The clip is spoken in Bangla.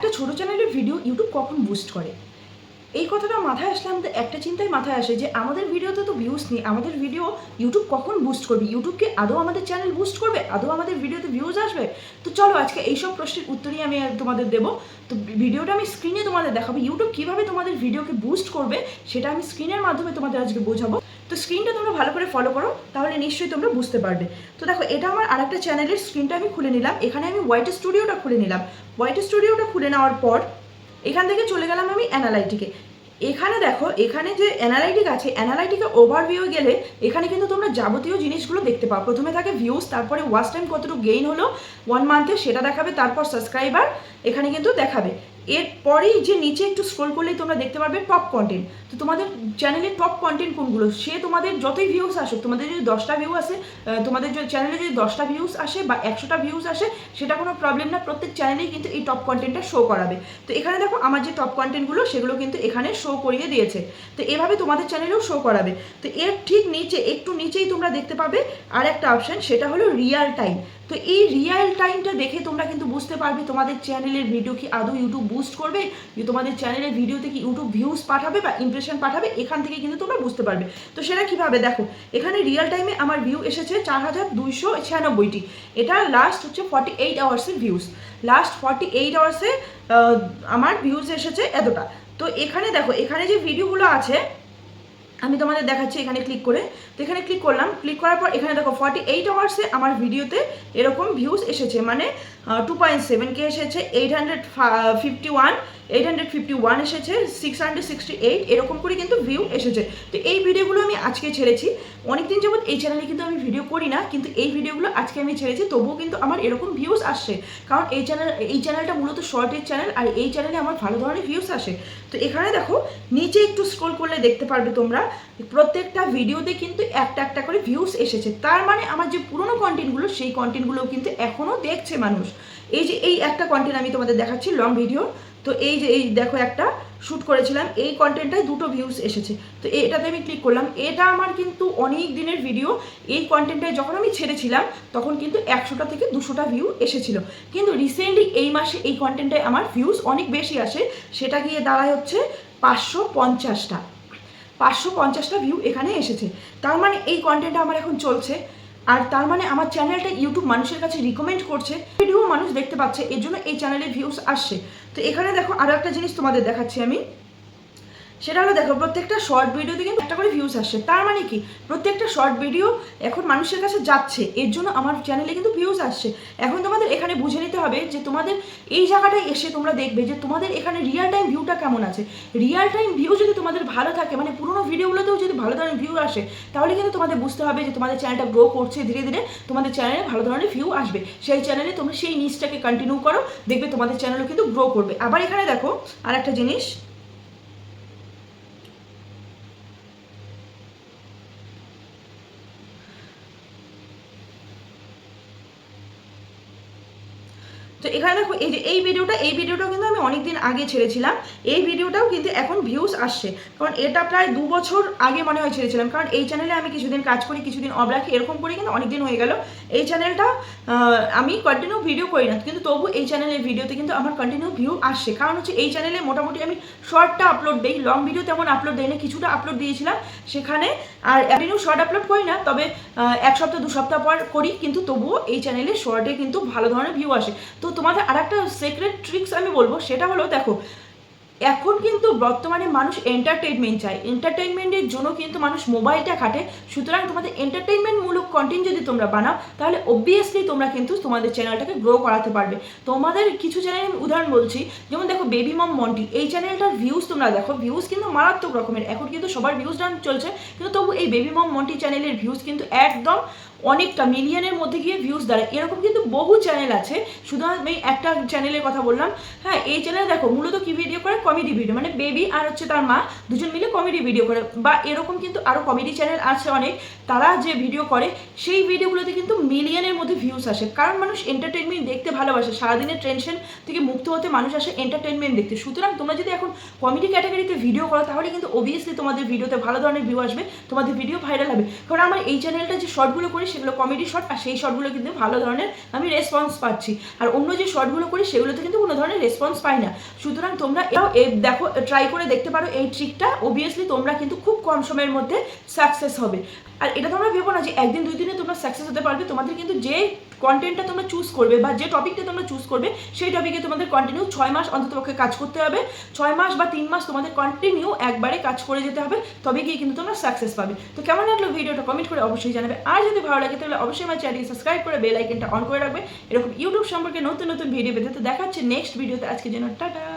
একটা ছোটো চ্যানেলের ভিডিও ইউটিউব কখন বুস্ট করে? এই কথাটা মাথায় আসলে আমাদের একটা চিন্তাই মাথায় আসে যে আমাদের ভিডিওতে তো ভিউজ নেই, আমাদের ভিডিও ইউটিউব কখন বুস্ট করবে? ইউটিউব কি আদৌ আমাদের চ্যানেল বুস্ট করবে? আদৌ আমাদের ভিডিওতে ভিউজ আসবে? তো চলো আজকে এইসব প্রশ্নের উত্তরই আমি তোমাদের দেবো। তো ভিডিওটা আমি স্ক্রিনে তোমাদের দেখাবো, ইউটিউব কীভাবে তোমাদের ভিডিওকে বুস্ট করবে সেটা আমি স্ক্রিনের মাধ্যমে তোমাদের আজকে বোঝাবো। তো স্ক্রিনটা তোমরা ভালো করে ফলো করো, তাহলে নিশ্চয়ই তোমরা বুঝতে পারবে। তো দেখো, এটা আমার আরেকটা চ্যানেলের স্ক্রিনটা আমি খুলে নিলাম। এখানে আমি হোয়াইট স্টুডিওটা খুলে নিলাম। হোয়াইট স্টুডিওটা খুলে নেওয়ার পর এখান থেকে চলে গেলাম আমি অ্যানালাইটিকে। এখানে দেখো, এখানে যে অ্যানালাইটিক আছে, অ্যানালাইটিকে ওভারভিউ গেলে এখানে কিন্তু তোমরা যাবতীয় জিনিসগুলো দেখতে পাও। প্রথমে থাকে ভিউজ, তারপরে ওয়াচ টাইম কতটুকু গেইন হলো 1 মান্থে সেটা দেখাবে, তারপর সাবস্ক্রাইবার এখানে কিন্তু দেখাবে। এরপরেই যে নিচে একটু স্ক্রল করলেই তোমরা দেখতে পারবে টপ কন্টেন্ট। তো তোমাদের চ্যানেলের টপ কন্টেন্ট কোনগুলো, সে তোমাদের যতই ভিউজ আসুক, তোমাদের যদি 10টা ভিউ আসে, তোমাদের চ্যানেলে যদি 10টা ভিউজ আসে বা 100টা ভিউজ আসে, সেটা কোনো প্রবলেম না, প্রত্যেক চ্যানেলেই কিন্তু এই টপ কন্টেন্টটা শো করাবে। তো এখানে দেখো আমার যে টপ কন্টেন্টগুলো সেগুলো কিন্তু এখানে শো করিয়ে দিয়েছে। তো এভাবে তোমাদের চ্যানেলেও শো করাবে। তো এর ঠিক নিচে, একটু নিচেই তোমরা দেখতে পাবে আর একটা অপশান, সেটা হলো রিয়াল টাইম। তো এই রিয়াল টাইমটা দেখে তোমরা কিন্তু বুঝতে পারবে তোমাদের চ্যানেলের ভিডিও কি আদৌ ইউটিউব বুস্ট করবে, তোমাদের চ্যানেলের ভিডিওতে কি ইউটিউব ভিউজ পাঠাবে বা ইমপ্রেশন পাঠাবে, এখান থেকে কিন্তু তোমরা বুঝতে পারবে। তো সেটা কীভাবে, দেখো এখানে রিয়াল টাইমে আমার ভিউ এসেছে 4296টি। এটা লাস্ট হচ্ছে 48 আওয়ার্সের ভিউজ। লাস্ট 48 আওয়ার্সে আমার ভিউজ এসেছে এতটা। তো এখানে দেখো, এখানে যে ভিডিওগুলো আছে আমি তোমাদের দেখাচ্ছি। এখানে ক্লিক করে, তো এখানে ক্লিক করলাম, ক্লিক করার পর এখানে দেখো 48 আওয়ার্সে আমার ভিডিওতে এরকম ভিউজ এসেছে, মানে 2.7K এসেছে, 851 এসেছে, 668 এরকম করে কিন্তু ভিউ এসেছে। তো এই ভিডিওগুলো আমি আজকে ছেড়েছি। অনেকদিন যাবত এই চ্যানেলে কিন্তু আমি ভিডিও করি না, কিন্তু এই ভিডিওগুলো আজকে আমি ছেড়েছি, তবুও কিন্তু আমার এরকম ভিউজ আসছে। কারণ এই চ্যানেলটা মূলত শর্টের চ্যানেল, আর এই চ্যানেলে আমার ভালো ধরনের ভিউজ আসে। তো এখানে দেখো নিচে একটু স্ক্রল করলে দেখতে পারবে তোমরা প্রত্যেকটা ভিডিওতে কিন্তু একটা একটা করে ভিউজ এসেছে। তার মানে আমার যে পুরোনো কন্টেন্টগুলো, সেই কন্টেন্টগুলো কিন্তু এখনও দেখছে মানুষ। এই যে এই একটা কন্টেন্ট আমি তোমাদের দেখাচ্ছি, লং ভিডিও। তো এই যে এই দেখো একটা শ্যুট করেছিলাম, এই কন্টেন্টটায় 2টো ভিউজ এসেছে। তো এটাতে আমি ক্লিক করলাম, এটা আমার কিন্তু অনেক দিনের ভিডিও। এই কন্টেন্টটায় যখন আমি ছেড়েছিলাম তখন কিন্তু 100টা থেকে 200টা ভিউ এসেছিল, কিন্তু রিসেন্টলি এই মাসে এই কন্টেন্টটায় আমার ভিউজ অনেক বেশি আসে। সেটা গিয়ে দাঁড়ায় হচ্ছে 550টা ভিউ এখানে এসেছে। তার মানে এই কন্টেন্টটা আমার এখন চলছে, আর তার মানে আমার চ্যানেলটা ইউটিউব মানুষের কাছে রিকমেন্ড করছে, ভিডিও মানুষ দেখতে পাচ্ছে, এর জন্য এই চ্যানেলে ভিউজ আসছে। তো এখানে দেখো আরও একটা জিনিস তোমাদের দেখাচ্ছি আমি, সেটা হলো দেখো প্রত্যেকটা শর্ট ভিডিওতে কিন্তু একটা করে ভিউজ আসছে। তার মানে কি, প্রত্যেকটা শর্ট ভিডিও এখন মানুষের কাছে যাচ্ছে, এর জন্য আমার চ্যানেলে কিন্তু ভিউজ আসছে। এখন তোমাদের এখানে বুঝে নিতে হবে যে তোমাদের এই জায়গাটায় এসে তোমরা দেখবে যে তোমাদের এখানে রিয়াল টাইম ভিউটা কেমন আছে। রিয়াল টাইম ভিউ যদি তোমাদের ভালো থাকে, মানে পুরোনো ভিডিওগুলোতেও যদি ভালো ধরনের ভিউ আসে, তাহলে কিন্তু তোমাদের বুঝতে হবে যে তোমাদের চ্যানেলটা গ্রো করছে, ধীরে ধীরে তোমাদের চ্যানেলে ভালো ধরনের ভিউ আসবে। সেই চ্যানেলে তোমরা সেই নিচটাকে কন্টিনিউ করো, দেখবে তোমাদের চ্যানেলও কিন্তু গ্রো করবে। আবার এখানে দেখো আর একটা জিনিস, তো এখানে দেখো এই যে এই ভিডিওটাও কিন্তু আমি অনেকদিন আগে ছেড়েছিলাম। এই ভিডিওটাও কিন্তু এখন ভিউজ আসছে, কারণ এটা প্রায় 2 বছর আগে মনে হয় ছেড়েছিলাম। কারণ এই চ্যানেলে আমি কিছুদিন কাজ করি, কিছুদিন অফ রাখি, এরকম করে কিন্তু অনেকদিন হয়ে গেল। এই চ্যানেলটা আমি কন্টিনিউ ভিডিও করি না, কিন্তু তবু এই চ্যানেলের ভিডিওতে কিন্তু আমার কন্টিনিউ ভিউ আসছে। কারণ হচ্ছে এই চ্যানেলে মোটামুটি আমি শর্টটা আপলোড দিই, লং ভিডিও তেমন আপলোড দিই না, কিছুটা আপলোড দিয়েছিলাম সেখানে। আর কন্টিনিউ শর্ট আপলোড করি না, তবে 1 সপ্তাহ 2 সপ্তাহ পর করি, কিন্তু তবুও এই চ্যানেলে শর্টে কিন্তু ভালো ধরনের ভিউ আসে। তো তোমাদের আর একটা সিক্রেট ট্রিক্স আমি বলবো, সেটা হলো দেখো এখন কিন্তু বর্তমানে মানুষ এন্টারটেনমেন্ট চায়, এন্টারটেনমেন্টের জন্য কিন্তু মানুষ মোবাইলটা ঘাটে। সুতরাং তোমাদের এন্টারটেনমেন্টমূলক কন্টেন্ট যদি তোমরা বানাও, তাহলে অবভিয়াসলি তোমরা কিন্তু তোমাদের চ্যানেলটাকে গ্রো করাতে পারবে। তোমাদের কিছু চ্যানেল আমি উদাহরণ বলছি, যেমন দেখো বেবি মম মন্টি, এই চ্যানেলটার ভিউজ তোমরা দেখো, ভিউজ কিন্তু মারাত্মক রকমের। এখন কিন্তু সবার ভিউজ ডাউন চলছে, কিন্তু তবু এই বেবি মম মন্টি চ্যানেলের ভিউজ কিন্তু একদম অনেকটা মিলিয়নের মধ্যে গিয়ে ভিউজ দাঁড়ায়। এরকম কিন্তু বহু চ্যানেল আছে, শুধু আমি একটা চ্যানেলের কথা বললাম। হ্যাঁ, এই চ্যানেলে দেখো মূলত কি ভিডিও করে, কমেডি ভিডিও, মানে বেবি আর হচ্ছে তার মা দুজন মিলে কমেডি ভিডিও করে। বা এরকম কিন্তু আরও কমেডি চ্যানেল আছে অনেক, তারা যে ভিডিও করে সেই ভিডিওগুলোতে কিন্তু মিলিয়নের মধ্যে ভিউজ আসে। কারণ মানুষ এন্টারটেনমেন্ট দেখতে ভালোবাসে, সারাদিনের টেনশন থেকে মুক্ত হতে মানুষ আসে এন্টারটেনমেন্ট দেখতে। সুতরাং তোমরা যদি এখন কমেডি ক্যাটাগরিতে ভিডিও করো, তাহলে কিন্তু অবভিয়াসলি তোমাদের ভিডিওতে ভালো ধরনের ভিউ আসবে, তোমাদের ভিডিও ভাইরাল হবে। কারণ আমার এই চ্যানেলটা যে শর্টগুলো করি সেগুলো কমেডি শর্ট, আর সেই শর্টগুলো কিন্তু ভালো ধরনের আমি রেসপন্স পাচ্ছি। আর অন্য যে শর্টগুলো করি সেগুলোতে কিন্তু কোনো ধরনের রেসপন্স পাই না। সুতরাং তোমরা এটাও দেখো, ট্রাই করে দেখতে পারো এই ট্রিকটা। অবভিয়াসলি তোমরা কিন্তু খুব কম সময়ের মধ্যে সাকসেস হবে। আর এটা তোমরা ভেবো না যে একদিন 2 দিনে তোমরা সাকসেস হতে পারবে। তোমাদের কিন্তু যে কন্টেন্টটা তোমরা চুজ করবে বা যে টপিকটা তোমরা চুজ করবে সেই টপিকে তোমাদের কন্টিনিউ 6 মাস অন্ততপক্ষে কাজ করতে হবে। 6 মাস বা 3 মাস তোমাদের কন্টিনিউ একবারে কাজ করে যেতে হবে, তবে গিয়ে কিন্তু তোমরা সাকসেস পাবে। তো কেমন লাগলো ভিডিওটা কমেন্ট করে অবশ্যই জানাবে। আর যদি ভালো লাগে তাহলে অবশ্যই আমার চ্যানেলকে সাবস্ক্রাইব করে বেল আইকনটা অন করে রাখবে এরকম ইউটিউব সম্পর্কে নতুন নতুন ভিডিও পেতে। তো দেখা হচ্ছে নেক্সট ভিডিওতে। আজকের জন্য টাটা।